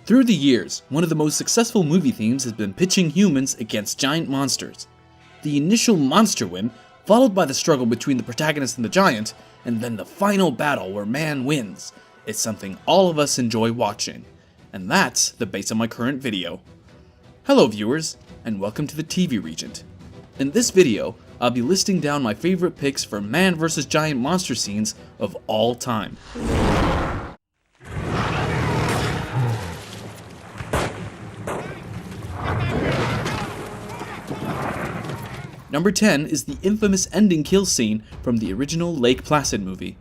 Through the years, one of the most successful movie themes has been pitching humans against giant monsters. The initial monster win, followed by the struggle between the protagonist and the giant, and then the final battle where man wins, is something all of us enjoy watching. And that's the base of my current video. Hello viewers, and welcome to the TV Regent. In this video, I'll be listing down my favorite picks for man vs giant monster scenes of all time. Number 10 is the infamous ending kill scene from the original Lake Placid movie.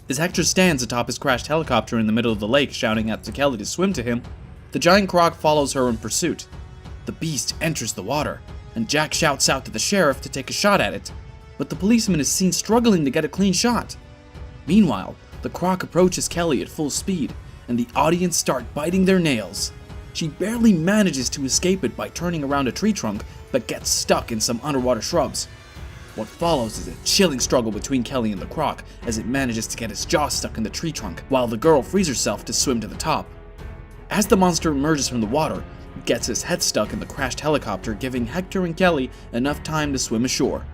As Hector stands atop his crashed helicopter in the middle of the lake shouting at Kelly to swim to him, the giant croc follows her in pursuit. The beast enters the water, and Jack shouts out to the sheriff to take a shot at it, but the policeman is seen struggling to get a clean shot. Meanwhile, the croc approaches Kelly at full speed, and the audience start biting their nails. She barely manages to escape it by turning around a tree trunk, but gets stuck in some underwater shrubs. What follows is a chilling struggle between Kelly and the croc as it manages to get its jaw stuck in the tree trunk, while the girl frees herself to swim to the top. As the monster emerges from the water, it gets his head stuck in the crashed helicopter, giving Hector and Kelly enough time to swim ashore.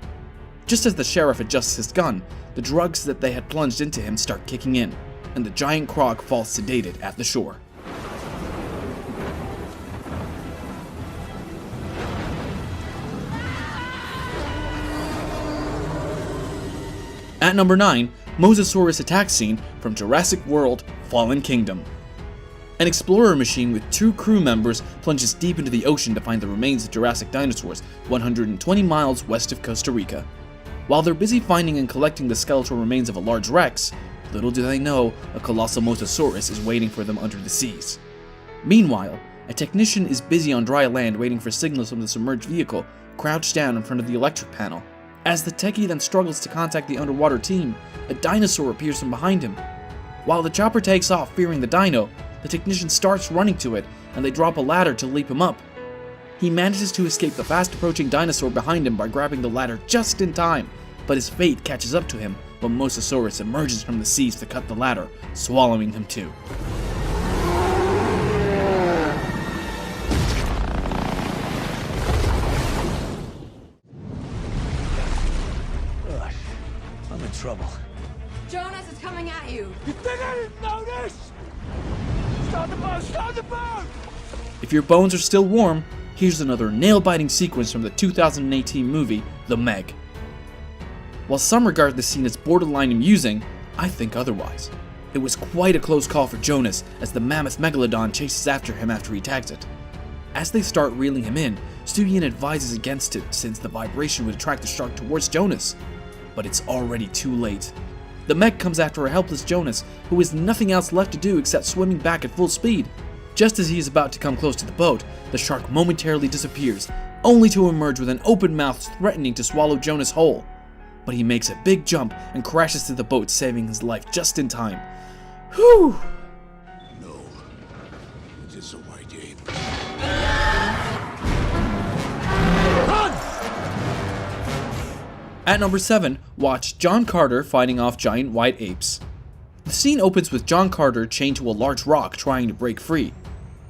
Just as the sheriff adjusts his gun, the drugs that they had plunged into him start kicking in, and the giant croc falls sedated at the shore. At number 9, Mosasaurus attack scene from Jurassic World: Fallen Kingdom. An explorer machine with 2 crew members plunges deep into the ocean to find the remains of Jurassic dinosaurs 120 miles west of Costa Rica. While they're busy finding and collecting the skeletal remains of a large Rex, little do they know a colossal Mosasaurus is waiting for them under the seas. Meanwhile, a technician is busy on dry land waiting for signals from the submerged vehicle, crouched down in front of the electric panel. As the techie then struggles to contact the underwater team, a dinosaur appears from behind him. While the chopper takes off fearing the dino, the technician starts running to it, and they drop a ladder to leap him up. He manages to escape the fast approaching dinosaur behind him by grabbing the ladder just in time, but his fate catches up to him when Mosasaurus emerges from the seas to cut the ladder, swallowing him too. I'm in trouble. Jonas is coming at you! You think I didn't notice? Start the boat! Start the boat! If your bones are still warm, here's another nail-biting sequence from the 2018 movie, The Meg. While some regard this scene as borderline amusing, I think otherwise. It was quite a close call for Jonas as the mammoth megalodon chases after him after he tags it. As they start reeling him in, Studian advises against it since the vibration would attract the shark towards Jonas. But it's already too late. The Meg comes after a helpless Jonas, who has nothing else left to do except swimming back at full speed. Just as he is about to come close to the boat, the shark momentarily disappears, only to emerge with an open mouth threatening to swallow Jonas whole. But he makes a big jump and crashes to the boat, saving his life just in time. Whew! No, it is a white ape. At number 7, watch John Carter fighting off giant white apes. The scene opens with John Carter chained to a large rock trying to break free.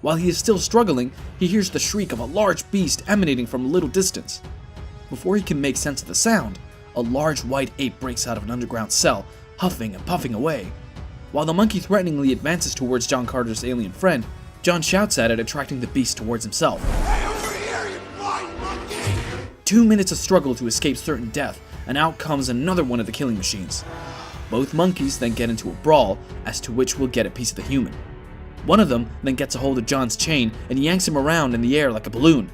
While he is still struggling, he hears the shriek of a large beast emanating from a little distance. Before he can make sense of the sound, a large white ape breaks out of an underground cell, huffing and puffing away. While the monkey threateningly advances towards John Carter's alien friend, John shouts at it, attracting the beast towards himself. Hey, over here, you blind monkey! 2 minutes of struggle to escape certain death, and out comes another one of the killing machines. Both monkeys then get into a brawl as to which will get a piece of the human. One of them then gets a hold of John's chain and yanks him around in the air like a balloon.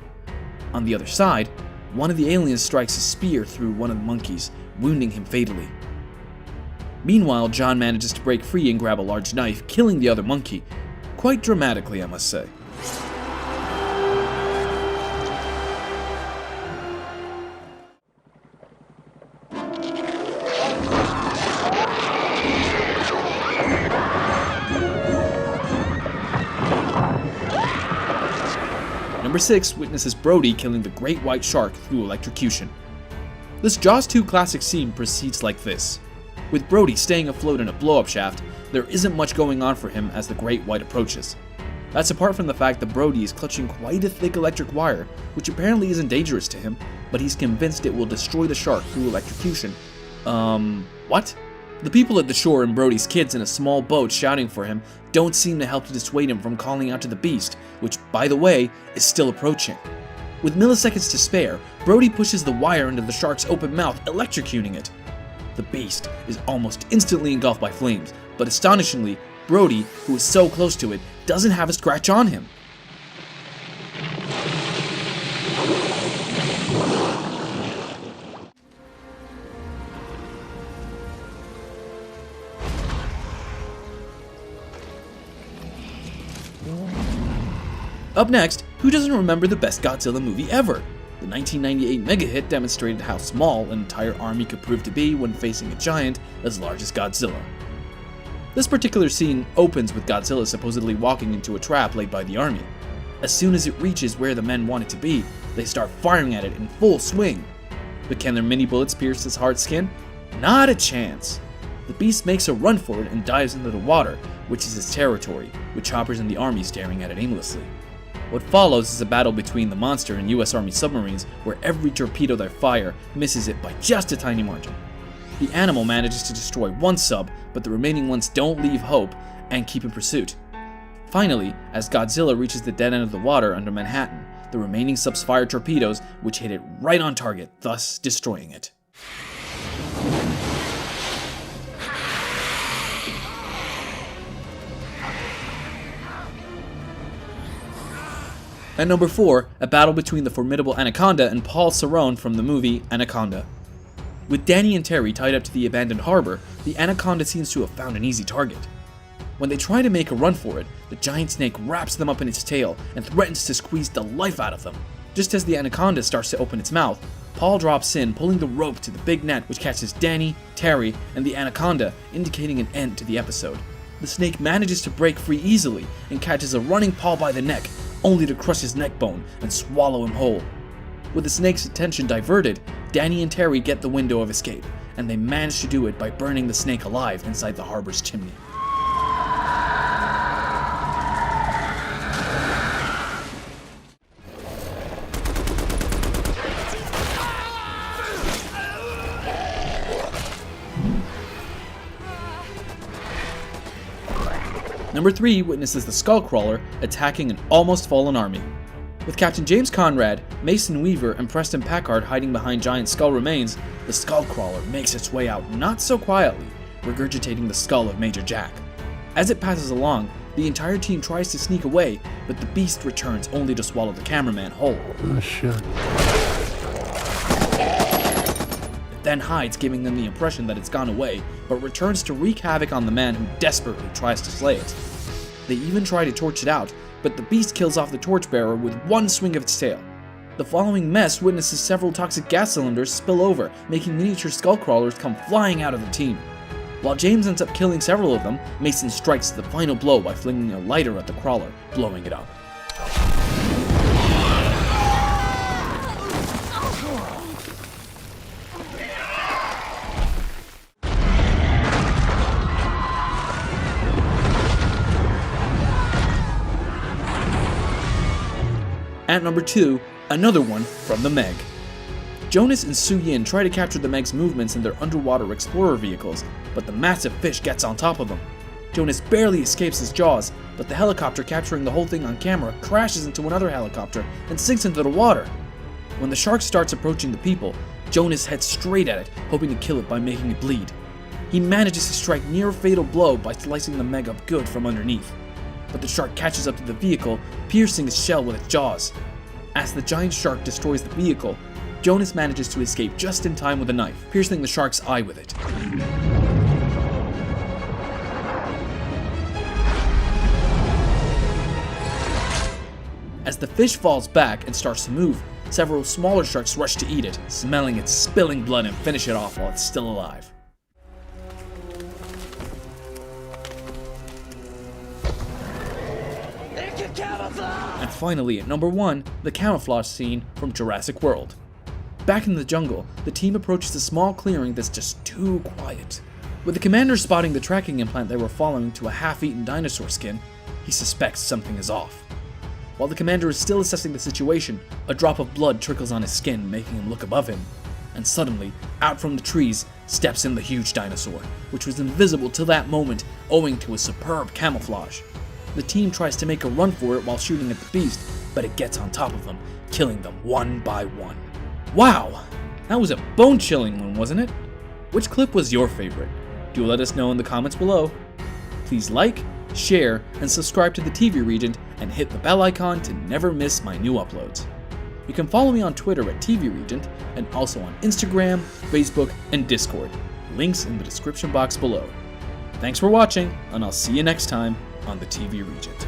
On the other side, one of the aliens strikes a spear through one of the monkeys, wounding him fatally. Meanwhile, John manages to break free and grab a large knife, killing the other monkey. Quite dramatically, I must say. Number 6 witnesses Brody killing the great white shark through electrocution. This Jaws 2 classic scene proceeds like this. With Brody staying afloat in a blow-up shaft, there isn't much going on for him as the great white approaches. That's apart from the fact that Brody is clutching quite a thick electric wire, which apparently isn't dangerous to him, but he's convinced it will destroy the shark through electrocution. What? The people at the shore and Brody's kids in a small boat shouting for him don't seem to help to dissuade him from calling out to the beast, which, by the way, is still approaching. With milliseconds to spare, Brody pushes the wire into the shark's open mouth, electrocuting it. The beast is almost instantly engulfed by flames, but astonishingly, Brody, who is so close to it, doesn't have a scratch on him. Up next, who doesn't remember the best Godzilla movie ever? The 1998 mega hit demonstrated how small an entire army could prove to be when facing a giant as large as Godzilla. This particular scene opens with Godzilla supposedly walking into a trap laid by the army. As soon as it reaches where the men want it to be, they start firing at it in full swing. But can their mini bullets pierce his hard skin? Not a chance. The beast makes a run for it and dives into the water, which is his territory, with choppers and the army staring at it aimlessly. What follows is a battle between the monster and US Army submarines where every torpedo they fire misses it by just a tiny margin. The animal manages to destroy one sub, but the remaining ones don't leave hope and keep in pursuit. Finally, as Godzilla reaches the dead end of the water under Manhattan, the remaining subs fire torpedoes which hit it right on target, thus destroying it. At number 4, a battle between the formidable Anaconda and Paul Cerrone from the movie Anaconda. With Danny and Terry tied up to the abandoned harbor, the Anaconda seems to have found an easy target. When they try to make a run for it, the giant snake wraps them up in its tail and threatens to squeeze the life out of them. Just as the Anaconda starts to open its mouth, Paul drops in, pulling the rope to the big net which catches Danny, Terry, and the Anaconda, indicating an end to the episode. The snake manages to break free easily and catches a running Paul by the neck, only to crush his neck bone and swallow him whole. With the snake's attention diverted, Danny and Terry get the window of escape, and they manage to do it by burning the snake alive inside the harbor's chimney. Number 3 witnesses the Skullcrawler attacking an almost fallen army. With Captain James Conrad, Mason Weaver, and Preston Packard hiding behind giant skull remains, the Skullcrawler makes its way out not so quietly, regurgitating the skull of Major Jack. As it passes along, the entire team tries to sneak away, but the beast returns only to swallow the cameraman whole. Oh shit. It then hides, giving them the impression that it's gone away, but returns to wreak havoc on the man who desperately tries to slay it. They even try to torch it out, but the beast kills off the torchbearer with one swing of its tail. The following mess witnesses several toxic gas cylinders spill over, making miniature skullcrawlers come flying out of the team. While James ends up killing several of them, Mason strikes the final blow by flinging a lighter at the crawler, blowing it up. At number 2, another one from the Meg. Jonas and Su-Yin try to capture the Meg's movements in their underwater explorer vehicles, but the massive fish gets on top of them. Jonas barely escapes his jaws, but the helicopter capturing the whole thing on camera crashes into another helicopter and sinks into the water. When the shark starts approaching the people, Jonas heads straight at it, hoping to kill it by making it bleed. He manages to strike near a fatal blow by slicing the Meg up good from underneath. But the shark catches up to the vehicle, piercing its shell with its jaws. As the giant shark destroys the vehicle, Jonas manages to escape just in time with a knife, piercing the shark's eye with it. As the fish falls back and starts to move, several smaller sharks rush to eat it, smelling its spilling blood and finish it off while it's still alive. And finally, at number 1, the camouflage scene from Jurassic World. Back in the jungle, the team approaches a small clearing that's just too quiet. With the commander spotting the tracking implant they were following to a half-eaten dinosaur skin, he suspects something is off. While the commander is still assessing the situation, a drop of blood trickles on his skin, making him look above him. And suddenly, out from the trees, steps in the huge dinosaur, which was invisible till that moment owing to his superb camouflage. The team tries to make a run for it while shooting at the beast, but it gets on top of them, killing them one by one. Wow! That was a bone-chilling one, wasn't it? Which clip was your favorite? Do let us know in the comments below. Please like, share, and subscribe to the TV Regent, and hit the bell icon to never miss my new uploads. You can follow me on Twitter at TV Regent, and also on Instagram, Facebook, and Discord. Links in the description box below. Thanks for watching, and I'll see you next time on the TV Regent.